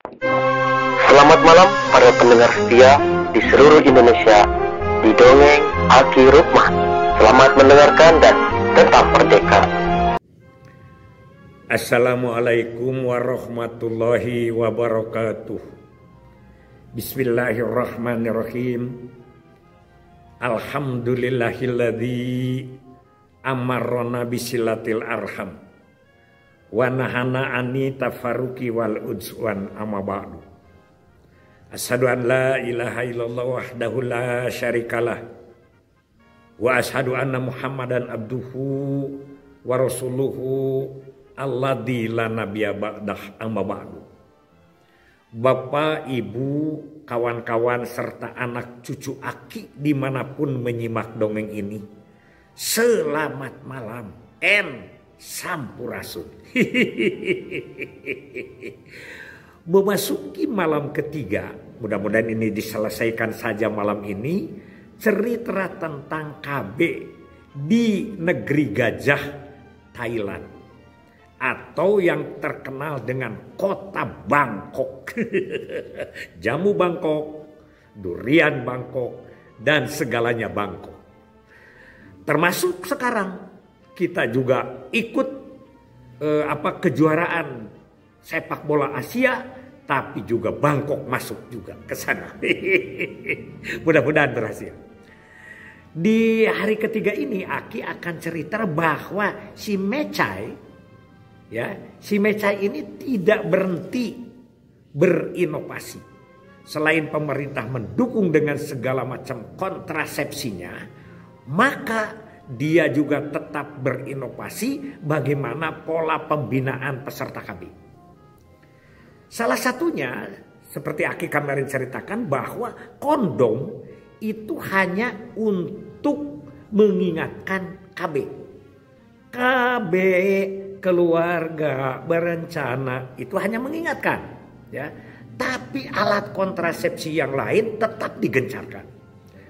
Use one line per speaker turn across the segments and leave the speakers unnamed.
Selamat malam para pendengar setia di seluruh Indonesia di Dongeng Aki Rukman. Selamat mendengarkan dan tetap merdeka.
Assalamualaikum warahmatullahi wabarakatuh. Bismillahirrahmanirrahim. Alhamdulillahilladzi amarrona bisilatil arham wa nahana ani tafarruqi wal udzwan amma ba'du. Asyhadu an la ilaha illallah wahdahu la syarikalah wa asyhadu anna Muhammadan abduhu wa rasuluhu alladzi la nabiyya ba'dah amma ba'du. Bapak, Ibu, kawan-kawan serta anak cucu Aki dimanapun menyimak dongeng ini, selamat malam and sampurasun. Memasuki malam ketiga, mudah-mudahan ini diselesaikan saja malam ini, cerita tentang KB di negeri gajah Thailand atau yang terkenal dengan kota Bangkok. Jamu Bangkok, durian Bangkok, dan segalanya Bangkok. Termasuk sekarang kita juga ikut kejuaraan sepak bola Asia, tapi juga Bangkok masuk juga ke sana. Mudah-mudahan berhasil. Di hari ketiga ini Aki akan cerita bahwa si Mechai ini tidak berhenti berinovasi. Selain pemerintah mendukung dengan segala macam kontrasepsinya, maka dia juga tetap berinovasi bagaimana pola pembinaan peserta KB. Salah satunya seperti Aki kemarin ceritakan bahwa kondom itu hanya untuk mengingatkan KB. KB keluarga berencana itu hanya mengingatkan, ya. Tapi alat kontrasepsi yang lain tetap digencarkan.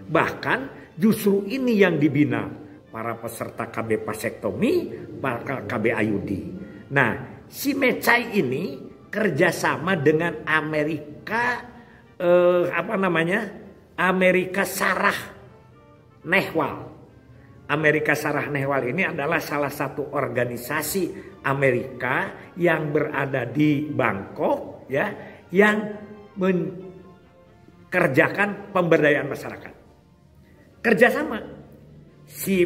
Bahkan justru ini yang dibina para peserta KB vasektomi, para KB IUD. Nah, si Mechai ini kerjasama dengan Amerika Sarah Nehwal. Amerika Sarah Nehwal ini adalah salah satu organisasi Amerika yang berada di Bangkok, ya, yang mengerjakan pemberdayaan masyarakat. Kerjasama si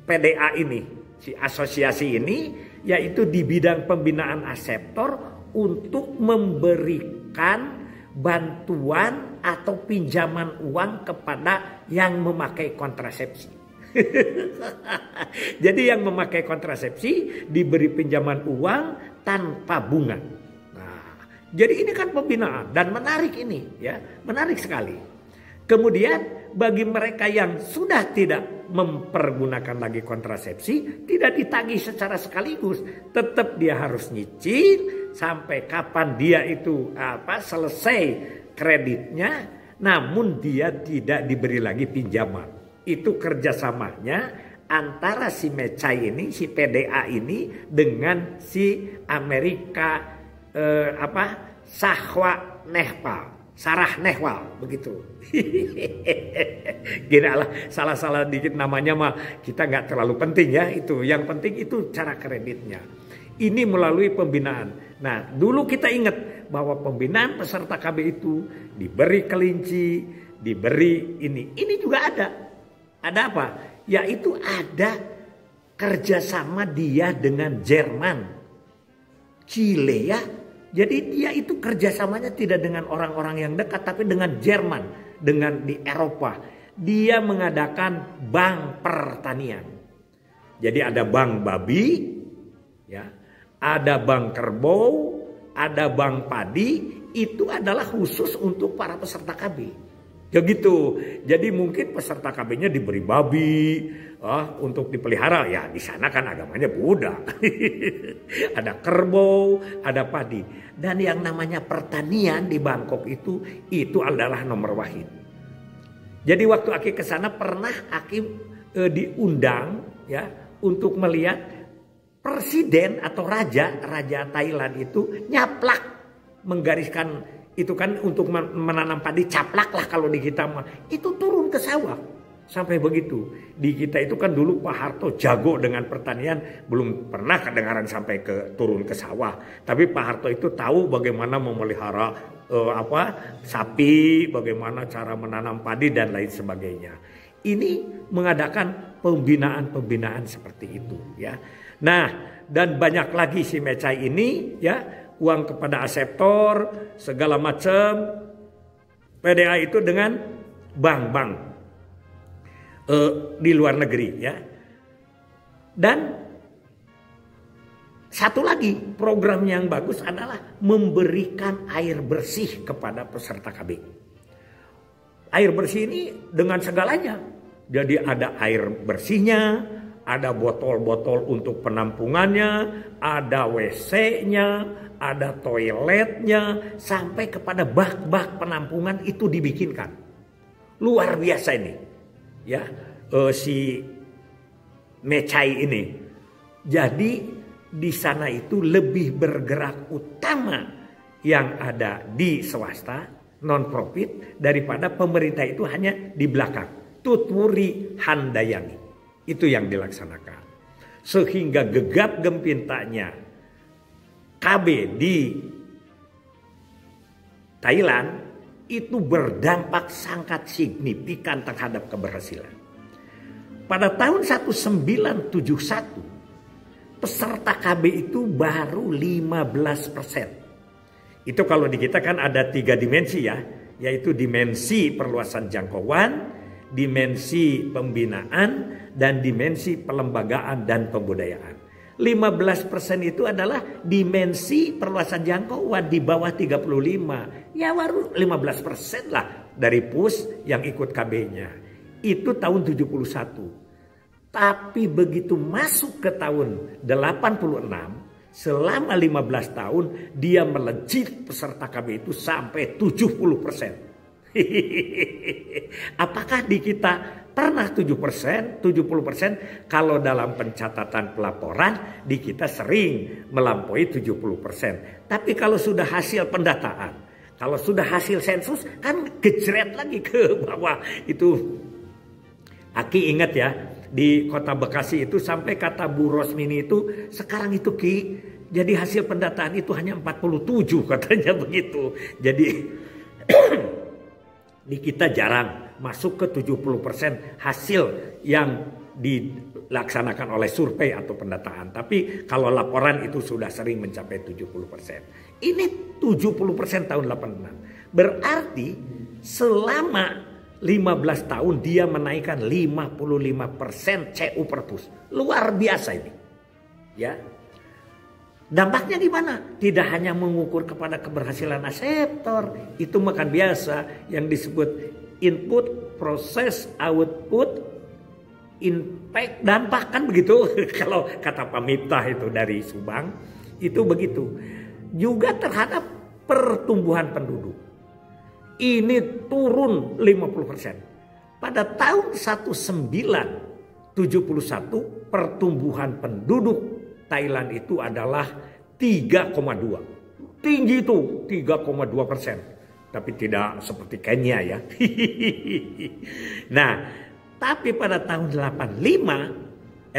PDA ini, si asosiasi ini, yaitu di bidang pembinaan aseptor untuk memberikan bantuan atau pinjaman uang kepada yang memakai kontrasepsi. Jadi yang memakai kontrasepsi diberi pinjaman uang tanpa bunga. Nah, jadi ini kan pembinaan dan menarik ini, ya, menarik sekali. Kemudian bagi mereka yang sudah tidak mempergunakan lagi kontrasepsi, tidak ditagih secara sekaligus, tetap dia harus nyicil sampai kapan dia itu selesai kreditnya, namun dia tidak diberi lagi pinjaman. Itu kerjasamanya antara si Mechai ini, si PDA ini dengan si Amerika Sarah Nehwal begitu. Gini lah, salah-salah dikit namanya mah kita nggak terlalu penting ya itu. Yang penting itu cara kreditnya. Ini melalui pembinaan. Nah, dulu kita ingat bahwa pembinaan peserta KB itu diberi kelinci, diberi ini. Ini juga ada. Ada apa? Yaitu ada kerjasama dia dengan Jerman, Chile, ya. Jadi dia itu kerjasamanya tidak dengan orang-orang yang dekat, tapi dengan Jerman, dengan di Eropa. Dia mengadakan bank pertanian. Jadi ada bank babi, ya, ada bank kerbau, ada bank padi. Itu adalah khusus untuk para peserta KB. Ya gitu. Jadi mungkin peserta KB-nya diberi babi untuk dipelihara. Ya di sana kan agamanya Buddha. Ada kerbau, ada padi. Dan yang namanya pertanian di Bangkok itu adalah nomor wahid. Jadi waktu Aki ke sana pernah Aki diundang ya untuk melihat presiden atau raja Thailand itu nyaplak menggariskan itu kan untuk menanam padi caplak lah kalau di kita mah. Itu turun ke sawah. Sampai begitu. Di kita itu kan dulu Pak Harto jago dengan pertanian. Belum pernah kedengaran sampai turun ke sawah. Tapi Pak Harto itu tahu bagaimana memelihara sapi. Bagaimana cara menanam padi dan lain sebagainya. Ini mengadakan pembinaan-pembinaan seperti itu. Ya. Nah dan banyak lagi si Mecai ini ya. Uang kepada aseptor, segala macam. PDA itu dengan bank-bank di luar negeri ya. Dan satu lagi program yang bagus adalah memberikan air bersih kepada peserta KB. Air bersih ini dengan segalanya. Jadi ada air bersihnya, ada botol-botol untuk penampungannya, ada WC-nya, ada toiletnya, sampai kepada bak-bak penampungan itu dibikinkan. Luar biasa ini. Ya, si Mecai ini. Jadi di sana itu lebih bergerak utama yang ada di swasta, non profit, daripada pemerintah itu hanya di belakang. Tutwuri handayani. Itu yang dilaksanakan. Sehingga gegap gempintanya KB di Thailand itu berdampak sangat signifikan terhadap keberhasilan. Pada tahun 1971 peserta KB itu baru 15%. Itu kalau di kita kan ada 3 dimensi ya, yaitu dimensi perluasan jangkauan, dimensi pembinaan, dan dimensi pelembagaan dan pembudayaan. 15% itu adalah dimensi perluasan jangkauan di bawah 35. Ya baru 15% lah dari PUS yang ikut KB-nya. Itu tahun 71. Tapi begitu masuk ke tahun 86, selama 15 tahun dia melejit peserta KB itu sampai 70%. Apakah di kita pernah 7%, 70%? Kalau dalam pencatatan pelaporan di kita sering melampaui 70%. Tapi kalau sudah hasil pendataan, kalau sudah hasil sensus kan gejret lagi ke bawah. Itu Aki ingat ya, di kota Bekasi itu sampai kata Bu Rosmini itu sekarang itu Ki, jadi hasil pendataan itu hanya 47 katanya begitu. Jadi di kita jarang masuk ke 70% hasil yang dilaksanakan oleh survei atau pendataan. Tapi kalau laporan itu sudah sering mencapai 70%. Ini 70% tahun 86. Berarti selama 15 tahun dia menaikkan 55% CU per PUS. Luar biasa ini. Ya. Dampaknya di mana? Tidak hanya mengukur kepada keberhasilan aseptor, itu makan biasa yang disebut input, proses, output, impact, dampak kan begitu. Kalau kata Pak Miftah itu dari Subang, itu begitu. Juga terhadap pertumbuhan penduduk. Ini turun 50%. Pada tahun 1971 pertumbuhan penduduk Thailand itu adalah 3,2. Tinggi itu 3,2%. Tapi tidak seperti Kenya ya. Nah, tapi pada tahun 86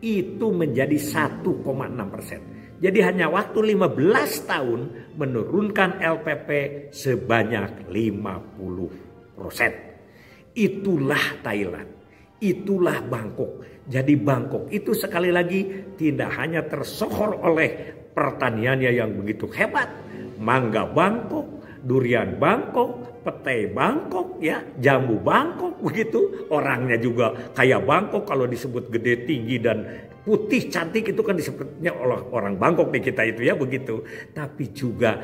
itu menjadi 1,6%. Jadi hanya waktu 15 tahun menurunkan LPP sebanyak 50%. Itulah Thailand. Itulah Bangkok. Jadi Bangkok itu sekali lagi tidak hanya tersohor oleh pertaniannya yang begitu hebat. Mangga Bangkok, durian Bangkok, petai Bangkok, ya, jambu Bangkok begitu. Orangnya juga kayak Bangkok, kalau disebut gede, tinggi dan putih cantik itu kan disebutnya oleh orang Bangkok di kita itu ya begitu. Tapi juga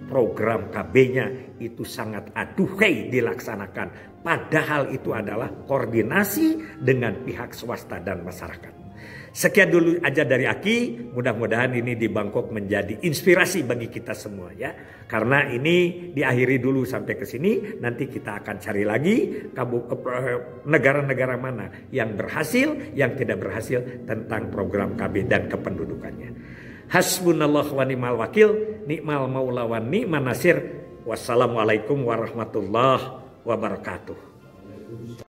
program KB-nya itu sangat aduhai dilaksanakan. Padahal itu adalah koordinasi dengan pihak swasta dan masyarakat. Sekian dulu aja dari Aki. Mudah-mudahan ini di Bangkok menjadi inspirasi bagi kita semua ya. Karena ini diakhiri dulu sampai ke sini. Nanti kita akan cari lagi negara-negara mana yang berhasil, yang tidak berhasil tentang program KB dan kependudukannya. Hasbunallah wa ni'mal wakil, ni'mal maula wa ni'man nasir. Wassalamualaikum warahmatullahi wabarakatuh.